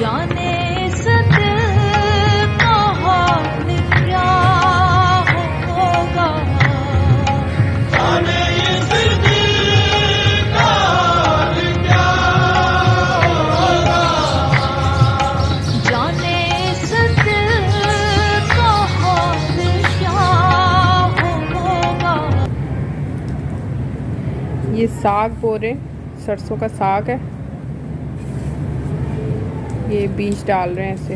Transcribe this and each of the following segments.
जाने इस दिल का हाल क्या होगा, जाने इस दिल का हाल क्या होगा, जाने इस दिल का हाल क्या होगा। ये साग बो रहे, सरसों का साग है। ये बीज डाल रहे हैं ऐसे।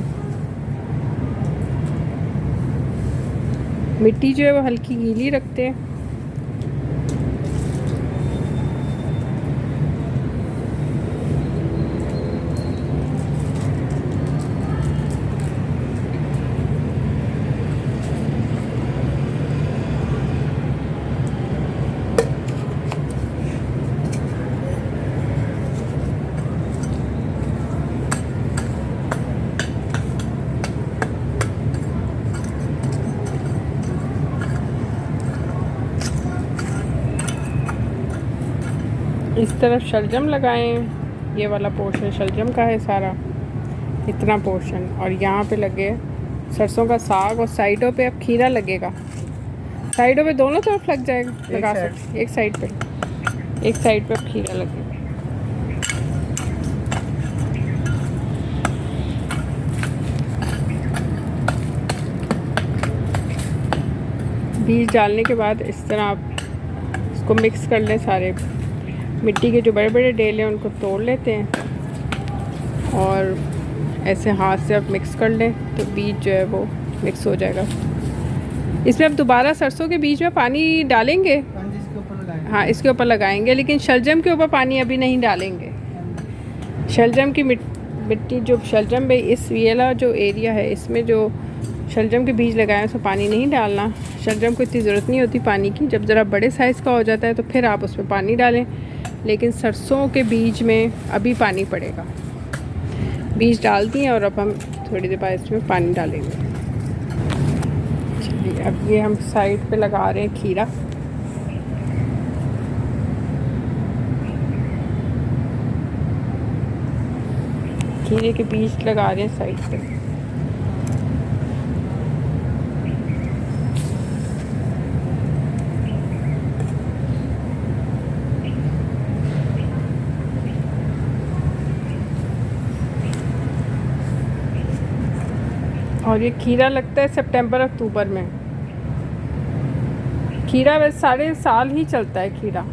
मिट्टी जो है वो हल्की गीली रखते हैं। इस तरफ शलजम लगाएं। ये वाला पोर्शन शलजम का है सारा, इतना पोर्शन। और यहाँ पे लगे सरसों का साग और साइडों पे अब खीरा लगेगा। साइडों पे दोनों तरफ लग जाएगा, लगा सकते। एक साइड पे अब खीरा लगेगा। बीज डालने के बाद इस तरह आप इसको मिक्स कर लें। सारे मिट्टी के जो बड़े बड़े डेले हैं उनको तोड़ लेते हैं और ऐसे हाथ से आप मिक्स कर लें तो बीज जो है वो मिक्स हो जाएगा। इसमें अब दोबारा सरसों के बीज में पानी डालेंगे। हाँ, इसके ऊपर लगाएंगे, लेकिन शलजम के ऊपर पानी अभी नहीं डालेंगे। शलजम की मिट्टी जो शलजम में इस वाला जो एरिया है, इसमें जो शलजम के बीज लगाए हैं उसमें पानी नहीं डालना। शलजम को इतनी ज़रूरत नहीं होती पानी की। जब ज़रा बड़े साइज़ का हो जाता है तो फिर आप उसमें पानी डालें, लेकिन सरसों के बीज में अभी पानी पड़ेगा। बीज डाल दिए और अब हम थोड़ी देर बाद इसमें पानी डालेंगे। चलिए, अब ये हम साइड पे लगा रहे हैं खीरा। खीरे के बीज लगा रहे हैं साइड पे। और ये खीरा लगता है सितंबर अक्टूबर में। खीरा वैसे सारे साल ही चलता है खीरा।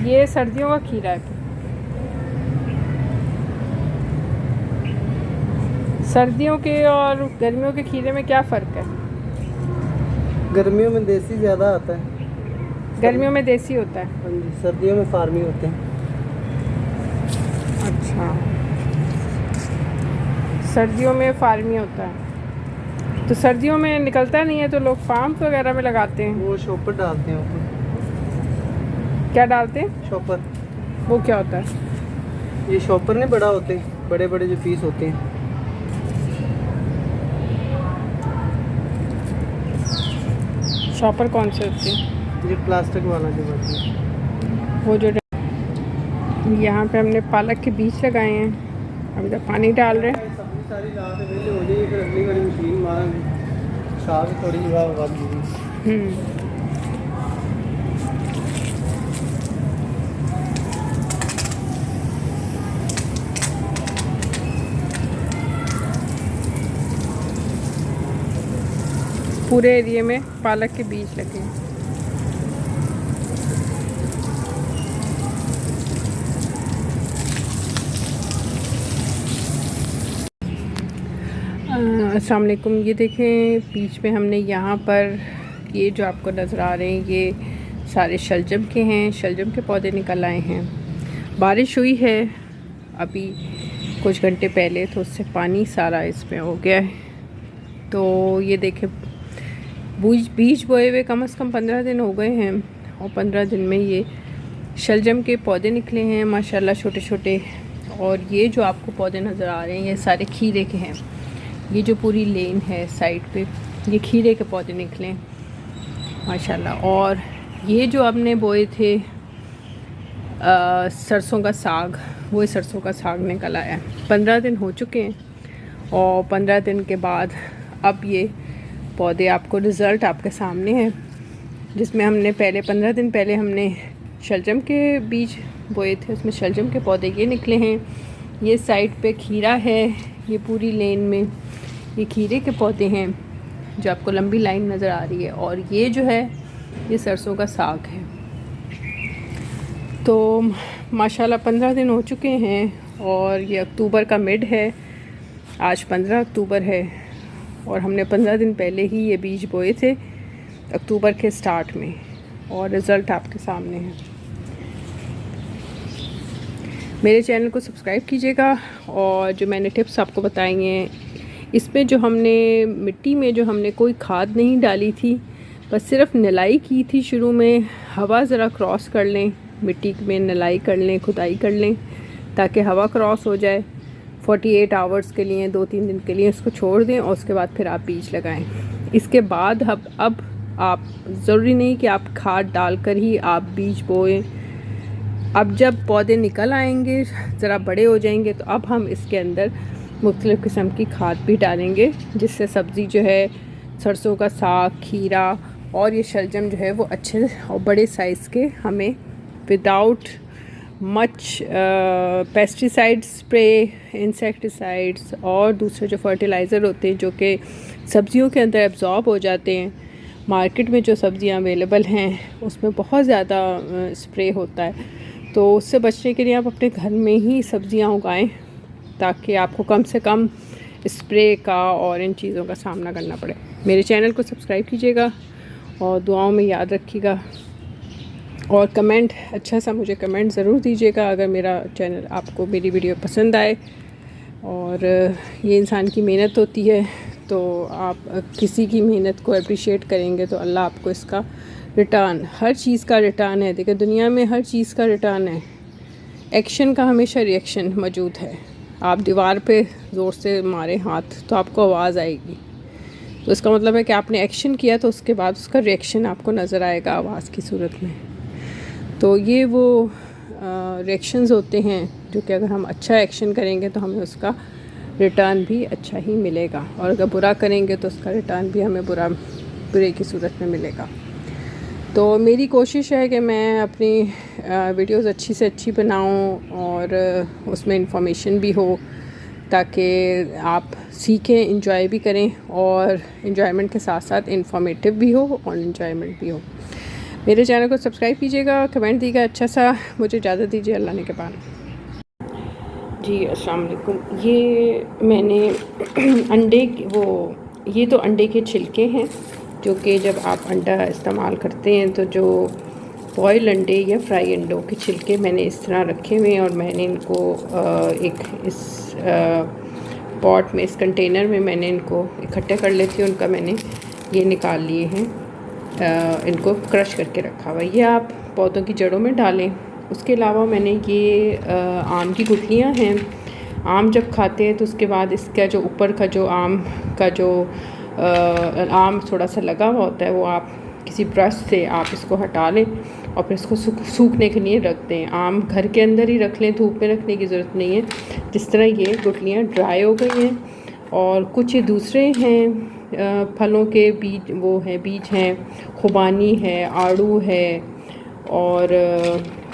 ये सर्दियों का खीरा है। सर्दियों के और गर्मियों के खीरे में क्या फ़र्क है? गर्मियों में देसी ज़्यादा आता है। गर्मियों में देसी होता है, सर्दियों में फार्मी होते हैं। अच्छा, सर्दियों में फार्मी होता है। तो सर्दियों में निकलता नहीं है तो लोग फार्म वगैरह में लगाते हैं। वो शॉपर डालते हैं ऊपर। क्या डालते हैं? शॉपर। वो क्या होता है? ये शॉपर नहीं, बड़ा होते हैं, बड़े बड़े जो पीस होते हैं। शॉपर कौन से होते हैं? ये प्लास्टिक वाला जो होता है वो जो। यहाँ पे हमने पालक के बीज लगाए हैं। अब इधर पानी डाल रहे हैं। सब्जी सारी ला के वेले हो जाएगी, फिर अगली वाली मशीन मारेंगे। साग थोड़ी जगह लगा दीजिए। पूरे एरिया में पालक के बीज लगे हैं। अस्सलाम वालेकुम। ये देखें, बीच में हमने यहाँ पर ये जो आपको नज़र आ रहे हैं ये सारे शलजम के हैं। शलजम के पौधे निकल आए हैं। बारिश हुई है अभी कुछ घंटे पहले, तो उससे पानी सारा इसमें हो गया है। तो ये देखें, बीज बोए हुए कम से कम 15 दिन हो गए हैं और 15 दिन में ये शलजम के पौधे निकले हैं माशाल्लाह, छोटे छोटे। और ये जो आपको पौधे नज़र आ रहे हैं ये सारे खीरे के हैं। ये जो पूरी लेन है साइड पे, ये खीरे के पौधे निकले माशाल्लाह। और ये जो हमने बोए थे सरसों का साग, वो सरसों का साग निकल आया है। 15 दिन हो चुके हैं और 15 दिन के बाद अब ये पौधे आपको रिज़ल्ट आपके सामने है, जिसमें हमने पहले 15 दिन पहले हमने शलजम के बीज बोए थे, उसमें शलजम के पौधे ये निकले हैं। ये साइड पे खीरा है, ये पूरी लेन में ये खीरे के पौधे हैं जो आपको लंबी लाइन नज़र आ रही है, और ये जो है ये सरसों का साग है। तो माशाल्लाह 15 दिन हो चुके हैं और ये अक्टूबर का मिड है, आज 15 अक्टूबर है और हमने 15 दिन पहले ही ये बीज बोए थे अक्टूबर के स्टार्ट में, और रिज़ल्ट आपके सामने है। मेरे चैनल को सब्सक्राइब कीजिएगा, और जो मैंने टिप्स आपको बताई हैं इसमें जो हमने मिट्टी में जो हमने कोई खाद नहीं डाली थी, बस सिर्फ नलाई की थी शुरू में। हवा ज़रा क्रॉस कर लें, मिट्टी में नलाई कर लें, खुदाई कर लें ताकि हवा क्रॉस हो जाए। 48 आवर्स के लिए 2-3 दिन के लिए इसको छोड़ दें और उसके बाद फिर आप बीज लगाएं। इसके बाद अब आप ज़रूरी नहीं कि आप खाद डालकर ही आप बीज बोएं। अब जब पौधे निकल आएंगे, ज़रा बड़े हो जाएंगे, तो अब हम इसके अंदर मुख्तलिफ़ किस्म की खाद भी डालेंगे, जिससे सब्ज़ी जो है सरसों का साग, खीरा और ये शलजम जो है वो अच्छे और बड़े साइज़ के हमें without much pesticide spray, insecticides और दूसरे जो फर्टिलाइज़र होते हैं जो कि सब्ज़ियों के अंदर एब्जॉर्ब हो जाते हैं। मार्केट में जो सब्ज़ियां अवेलेबल हैं उसमें बहुत ज़्यादा स्प्रे होता है, तो उससे बचने के लिए आप अपने घर में ही सब्ज़ियां उगाएं ताकि आपको कम से कम स्प्रे का और इन चीज़ों का सामना करना पड़े। मेरे चैनल को सब्सक्राइब कीजिएगा और दुआओं में याद रखिएगा, और कमेंट अच्छा सा मुझे कमेंट ज़रूर दीजिएगा अगर मेरा चैनल आपको मेरी वीडियो पसंद आए। और ये इंसान की मेहनत होती है, तो आप किसी की मेहनत को अप्रिशिएट करेंगे तो अल्लाह आपको इसका रिटर्न, हर चीज़ का रिटर्न है। देखिए दुनिया में हर चीज़ का रिटर्न है, एक्शन का हमेशा रिएक्शन मौजूद है। आप दीवार पे ज़ोर से मारें हाथ तो आपको आवाज़ आएगी, तो इसका मतलब है कि आपने एक्शन किया तो उसके बाद उसका रिएक्शन आपको नज़र आएगा आवाज़ की सूरत में। तो ये वो रिएक्शंस होते हैं जो कि अगर हम अच्छा एक्शन करेंगे तो हमें उसका रिटर्न भी अच्छा ही मिलेगा, और अगर बुरा करेंगे तो उसका रिटर्न भी हमें बुरे की सूरत में मिलेगा। तो मेरी कोशिश है कि मैं अपनी वीडियोस अच्छी से अच्छी बनाऊं और उसमें इंफॉर्मेशन भी हो ताकि आप सीखें, इंजॉय भी करें, और इंजॉयमेंट के साथ साथ इंफॉर्मेटिव भी हो और इंजॉयमेंट भी हो। मेरे चैनल को सब्सक्राइब कीजिएगा, कमेंट दीजिएगा अच्छा सा, मुझे इजाज़त दीजिए, अल्लाह ने के बाद। जी अस्सलाम वालेकुम। ये मैंने ये तो अंडे के छिलके हैं जो कि जब आप अंडा इस्तेमाल करते हैं तो जो बॉयल अंडे या फ्राई अंडों के छिलके मैंने इस तरह रखे हुए हैं, और मैंने इनको इस पॉट में, इस कंटेनर में मैंने इनको इकट्ठे कर लेती हूँ। उनका मैंने ये निकाल लिए हैं, इनको क्रश करके रखा हुआ है। ये आप पौधों की जड़ों में डालें। उसके अलावा मैंने ये आम की गुठलियाँ हैं। आम जब खाते हैं तो उसके बाद इसका जो ऊपर का जो आम का जो आम थोड़ा सा लगा हुआ होता है, वो आप किसी ब्रश से आप इसको हटा लें और फिर इसको सूखने के लिए रख दें। आम घर के अंदर ही रख लें, धूप में रखने की ज़रूरत नहीं है। जिस तरह ये गुठलियाँ ड्राई हो गई हैं, और कुछ ये दूसरे हैं फलों के बीज, वो हैं बीज हैं, खुबानी है, आड़ू है, और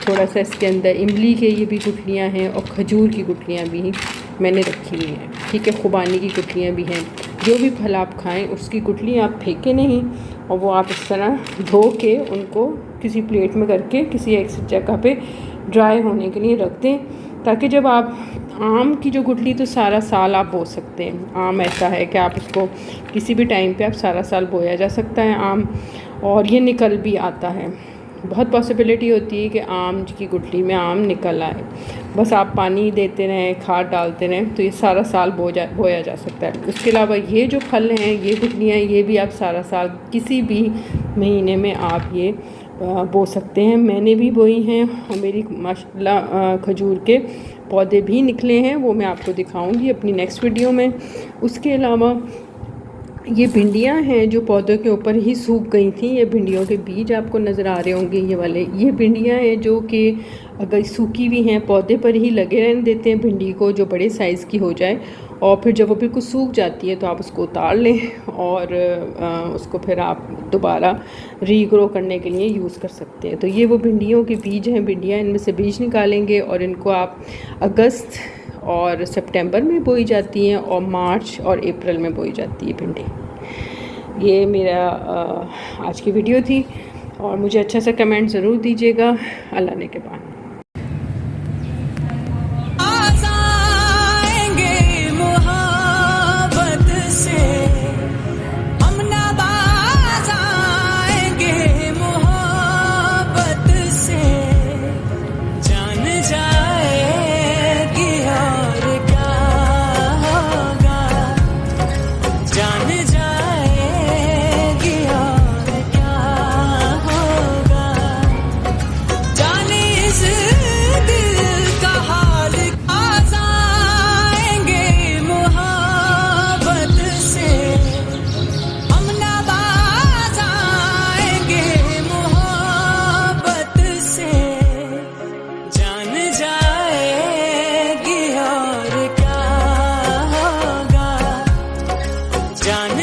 थोड़ा सा इसके अंदर इमली के ये भी गुठलियाँ हैं, और खजूर की गुठलियाँ भी मैंने रखी हुई हैं। ठीक है, खुबानी की गुठलियाँ भी हैं। जो भी फल आप खाएं उसकी गुठली आप फेंकें नहीं, और वो आप इस तरह धो के उनको किसी प्लेट में करके किसी एक जगह पे ड्राई होने के लिए रख दें, ताकि जब आप आम की जो गुठली तो सारा साल आप बो सकते हैं। आम ऐसा है कि आप इसको किसी भी टाइम पे आप सारा साल बोया जा सकता है आम, और ये निकल भी आता है। बहुत पॉसिबिलिटी होती है कि आम की गुठली में आम निकल आए, बस आप पानी देते रहें, खाद डालते रहें, तो ये सारा साल बोया जा सकता है। उसके अलावा ये जो फल हैं, ये गुठलियाँ, ये भी आप सारा साल किसी भी महीने में आप ये बो सकते हैं। मैंने भी बोई हैं, और मेरी माशाल्लाह खजूर के पौधे भी निकले हैं, वो मैं आपको दिखाऊंगी अपनी नेक्स्ट वीडियो में। उसके अलावा ये भिंडियाँ हैं जो पौधों के ऊपर ही सूख गई थी। ये भिंडियों के बीज आपको नज़र आ रहे होंगे, ये वाले, ये भिंडियाँ हैं जो कि अगर सूखी हुई हैं पौधे पर ही लगे रहने देते हैं भिंडी को, जो बड़े साइज़ की हो जाए, और फिर जब वो बिल्कुल सूख जाती है तो आप उसको उतार लें और उसको फिर आप दोबारा रीग्रो करने के लिए यूज़ कर सकते हैं। तो ये वो भिंडियों के बीज हैं, भिंडियाँ इनमें से बीज निकालेंगे और इनको आप अगस्त और सितंबर में बोई जाती हैं और मार्च और अप्रैल में बोई जाती है भिंडी। ये मेरा आज की वीडियो थी और मुझे अच्छा सा कमेंट ज़रूर दीजिएगा। अल्लाह ने के बाद जान